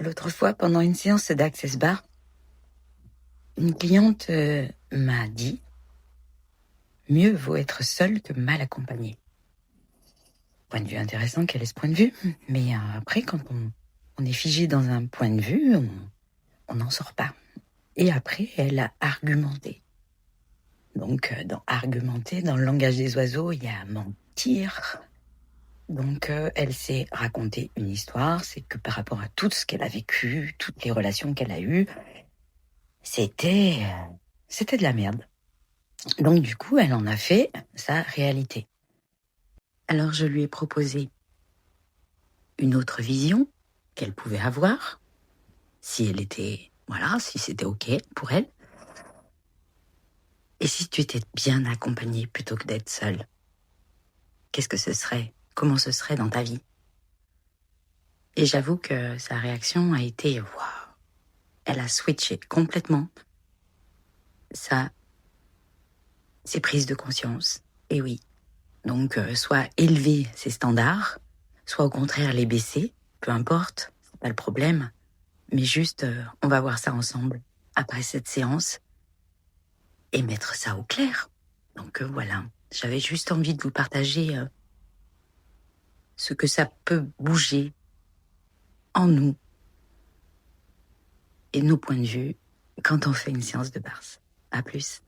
l'autre fois, pendant une séance d'Access Bar, une cliente m'a dit « Mieux vaut être seul que mal accompagné ». Point de vue intéressant, quel est ce point de vue? Mais après, quand on est figé dans un point de vue, on n'en sort pas. Et après, elle a argumenté. Donc, dans argumenter, dans le langage des oiseaux, il y a mentir. Donc, elle s'est raconté une histoire, c'est que par rapport à tout ce qu'elle a vécu, toutes les relations qu'elle a eues, c'était de la merde. Donc, du coup, elle en a fait sa réalité. Alors, je lui ai proposé une autre vision qu'elle pouvait avoir, si elle était, si c'était OK pour elle. Et si tu étais bien accompagnée plutôt que d'être seule, qu'est-ce que ce serait? Comment ce serait dans ta vie? Et j'avoue que sa réaction a été waouh. Elle a switché complètement ses prises de conscience. Et oui. Donc, soit élever ses standards, soit au contraire les baisser, peu importe, c'est pas le problème. Mais juste, on va voir ça ensemble, après cette séance, et mettre ça au clair. Donc voilà, j'avais juste envie de vous partager ce que ça peut bouger en nous et nos points de vue quand on fait une séance de Bars. À plus.